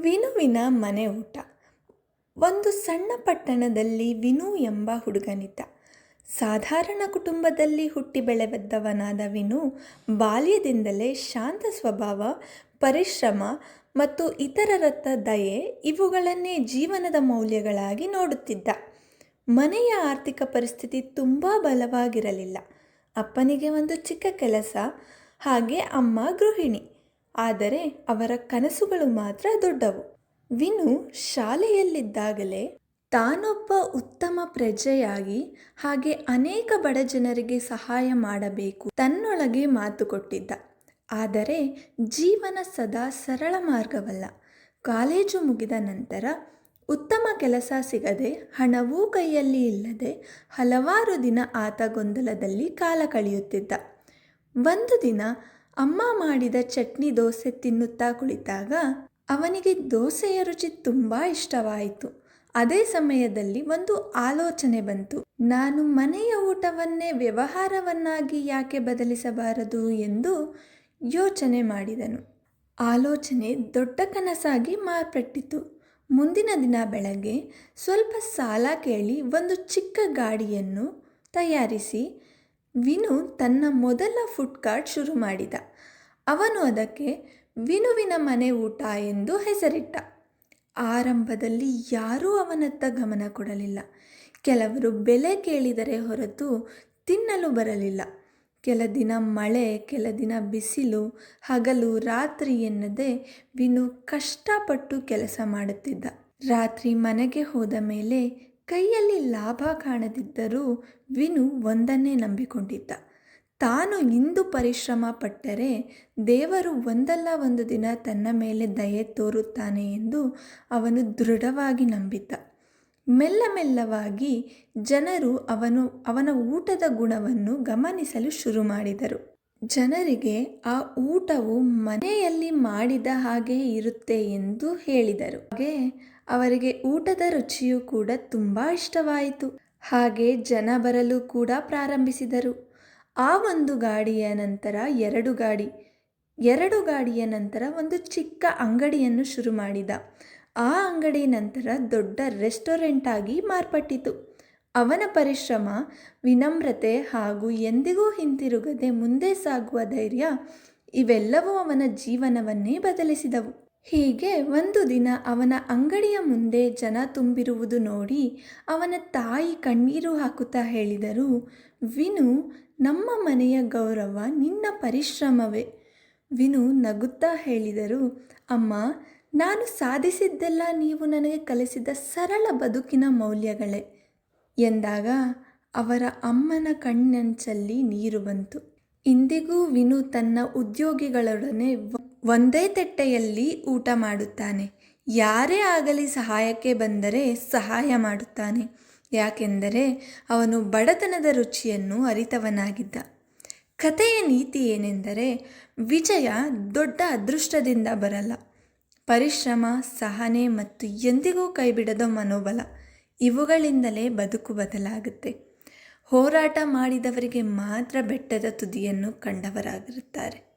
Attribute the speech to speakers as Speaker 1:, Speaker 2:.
Speaker 1: ವಿನುವಿನ ಮನೆ ಊಟ. ಒಂದು ಸಣ್ಣ ಪಟ್ಟಣದಲ್ಲಿ ವಿನು ಎಂಬ ಹುಡುಗನಿದ್ದ. ಸಾಧಾರಣ ಕುಟುಂಬದಲ್ಲಿ ಹುಟ್ಟಿ ಬೆಳೆದವನಾದ ವಿನು ಬಾಲ್ಯದಿಂದಲೇ ಶಾಂತ ಸ್ವಭಾವ, ಪರಿಶ್ರಮ ಮತ್ತು ಇತರರತ್ತ ದಯೆ ಇವುಗಳನ್ನೇ ಜೀವನದ ಮೌಲ್ಯಗಳಾಗಿ ನೋಡುತ್ತಿದ್ದ. ಮನೆಯ ಆರ್ಥಿಕ ಪರಿಸ್ಥಿತಿ ತುಂಬ ಬಲವಾಗಿರಲಿಲ್ಲ. ಅಪ್ಪನಿಗೆ ಒಂದು ಚಿಕ್ಕ ಕೆಲಸ, ಹಾಗೆ ಅಮ್ಮ ಗೃಹಿಣಿ. ಆದರೆ ಅವರ ಕನಸುಗಳು ಮಾತ್ರ ದೊಡ್ಡವು. ವಿನು ಶಾಲೆಯಲ್ಲಿದ್ದಾಗಲೇ ತಾನೊಬ್ಬ ಉತ್ತಮ ಪ್ರಜೆಯಾಗಿ ಹಾಗೆ ಅನೇಕ ಬಡ ಜನರಿಗೆ ಸಹಾಯ ಮಾಡಬೇಕು ತನ್ನೊಳಗೆ ಮಾತು ಕೊಟ್ಟಿದ್ದ. ಆದರೆ ಜೀವನ ಸದಾ ಸರಳ ಮಾರ್ಗವಲ್ಲ. ಕಾಲೇಜು ಮುಗಿದ ನಂತರ ಉತ್ತಮ ಕೆಲಸ ಸಿಗದೆ, ಹಣವೂ ಕೈಯಲ್ಲಿ ಇಲ್ಲದೆ ಹಲವಾರು ದಿನ ಆತ ಗೊಂದಲದಲ್ಲಿ ಕಾಲ ಕಳೆಯುತ್ತಿದ್ದ. ಒಂದು ದಿನ ಅಮ್ಮ ಮಾಡಿದ ಚಟ್ನಿ ದೋಸೆ ತಿನ್ನುತ್ತಾ ಕುಳಿತಾಗ ಅವನಿಗೆ ದೋಸೆಯ ರುಚಿ ತುಂಬ ಇಷ್ಟವಾಯಿತು. ಅದೇ ಸಮಯದಲ್ಲಿ ಒಂದು ಆಲೋಚನೆ ಬಂತು. ನಾನು ಮನೆಯ ಊಟವನ್ನೇ ವ್ಯವಹಾರವನ್ನಾಗಿ ಯಾಕೆ ಬದಲಿಸಬಾರದು ಎಂದು ಯೋಚನೆ ಮಾಡಿದನು. ಆಲೋಚನೆ ದೊಡ್ಡ ಕನಸಾಗಿ ಮಾರ್ಪಟ್ಟಿತು. ಮುಂದಿನ ದಿನ ಬೆಳಗ್ಗೆ ಸ್ವಲ್ಪ ಸಾಲ ಕೇಳಿ ಒಂದು ಚಿಕ್ಕ ಗಾಡಿಯನ್ನು ತಯಾರಿಸಿ ವಿನು ತನ್ನ ಮೊದಲ ಫುಡ್ ಕಾರ್ಟ್ ಶುರು ಮಾಡಿದ. ಅವನು ಅದಕ್ಕೆ ವಿನುವಿನ ಮನೆ ಊಟ ಎಂದು ಹೆಸರಿಟ್ಟ. ಆರಂಭದಲ್ಲಿ ಯಾರೂ ಅವನತ್ತ ಗಮನ ಕೊಡಲಿಲ್ಲ. ಕೆಲವರು ಬೆಲೆ ಕೇಳಿದರೆ ಹೊರತು ತಿನ್ನಲು ಬರಲಿಲ್ಲ. ಕೆಲ ದಿನ ಮಳೆ, ಕೆಲ ದಿನ ಬಿಸಿಲು, ಹಗಲು ರಾತ್ರಿ ಎನ್ನದೆ ವಿನು ಕಷ್ಟಪಟ್ಟು ಕೆಲಸ ಮಾಡುತ್ತಿದ್ದ. ರಾತ್ರಿ ಮನೆಗೆ ಹೋದ ಮೇಲೆ ಕೈಯಲ್ಲಿ ಲಾಭ ಕಾಣದಿದ್ದರೂ ವಿನು ಒಂದನ್ನೇ ನಂಬಿಕೊಂಡಿದ್ದ. ತಾನು ಇಂದು ಪರಿಶ್ರಮ ಪಟ್ಟರೆ ದೇವರು ಒಂದಲ್ಲ ಒಂದು ದಿನ ತನ್ನ ಮೇಲೆ ದಯೆ ತೋರುತ್ತಾನೆ ಎಂದು ಅವನು ದೃಢವಾಗಿ ನಂಬಿದ್ದ. ಮೆಲ್ಲ ಮೆಲ್ಲವಾಗಿ ಜನರು ಅವನ ಊಟದ ಗುಣವನ್ನು ಗಮನಿಸಲು ಶುರು ಮಾಡಿದರು. ಜನರಿಗೆ ಆ ಊಟವು ಮನೆಯಲ್ಲಿ ಮಾಡಿದ ಹಾಗೆ ಇರುತ್ತೆ ಎಂದು ಹೇಳಿದರು. ಹಾಗೆ ಅವರಿಗೆ ಊಟದ ರುಚಿಯೂ ಕೂಡ ತುಂಬ ಇಷ್ಟವಾಯಿತು. ಹಾಗೆ ಜನ ಬರಲು ಕೂಡ ಪ್ರಾರಂಭಿಸಿದರು. ಆ ಒಂದು ಗಾಡಿಯ ನಂತರ ಎರಡು ಗಾಡಿಯ ನಂತರ ಒಂದು ಚಿಕ್ಕ ಅಂಗಡಿಯನ್ನು ಶುರು ಮಾಡಿದ. ಆ ಅಂಗಡಿ ನಂತರ ದೊಡ್ಡ ರೆಸ್ಟೋರೆಂಟ್ ಆಗಿ ಮಾರ್ಪಟ್ಟಿತು. ಅವನ ಪರಿಶ್ರಮ, ವಿನಮ್ರತೆ ಹಾಗೂ ಎಂದಿಗೂ ಹಿಂತಿರುಗದೆ ಮುಂದೆ ಸಾಗುವ ಧೈರ್ಯ ಇವೆಲ್ಲವೂ ಅವನ ಜೀವನವನ್ನೇ ಬದಲಿಸಿದವು. ಹೀಗೆ ಒಂದು ದಿನ ಅವನ ಅಂಗಡಿಯ ಮುಂದೆ ಜನ ತುಂಬಿರುವುದು ನೋಡಿ ಅವನ ತಾಯಿ ಕಣ್ಣೀರು ಹಾಕುತ್ತಾ ಹೇಳಿದರು, ವಿನು, ನಮ್ಮ ಮನೆಯ ಗೌರವ ನಿನ್ನ ಪರಿಶ್ರಮವೇ. ವಿನು ನಗುತ್ತಾ ಹೇಳಿದರು, ಅಮ್ಮ, ನಾನು ಸಾಧಿಸಿದ್ದೆಲ್ಲ ನೀವು ನನಗೆ ಕಲಿಸಿದ ಸರಳ ಬದುಕಿನ ಮೌಲ್ಯಗಳೇ ಎಂದಾಗ ಅವರ ಅಮ್ಮನ ಕಣ್ಣಂಚಲ್ಲಿ ನೀರು ಬಂತು. ಇಂದಿಗೂ ವಿನು ತನ್ನ ಉದ್ಯೋಗಿಗಳೊಡನೆ ಒಂದೇ ತಟ್ಟೆಯಲ್ಲಿ ಊಟ ಮಾಡುತ್ತಾನೆ. ಯಾರೇ ಆಗಲಿ ಸಹಾಯಕ್ಕೆ ಬಂದರೆ ಸಹಾಯ ಮಾಡುತ್ತಾನೆ. ಯಾಕೆಂದರೆ ಅವನು ಬಡತನದ ರುಚಿಯನ್ನು ಅರಿತವನಾಗಿದ್ದ. ಕಥೆಯ ನೀತಿ ಏನೆಂದರೆ, ವಿಜಯ ದೊಡ್ಡ ಅದೃಷ್ಟದಿಂದ ಬರಲ್ಲ. ಪರಿಶ್ರಮ, ಸಹನೆ ಮತ್ತು ಎಂದಿಗೂ ಕೈಬಿಡದ ಮನೋಬಲ ಇವುಗಳಿಂದಲೇ ಬದುಕು ಬದಲಾಗುತ್ತೆ. ಹೋರಾಟ ಮಾಡಿದವರಿಗೆ ಮಾತ್ರ ಬೆಟ್ಟದ ತುದಿಯನ್ನು ಕಂಡವರಾಗಿರುತ್ತಾರೆ.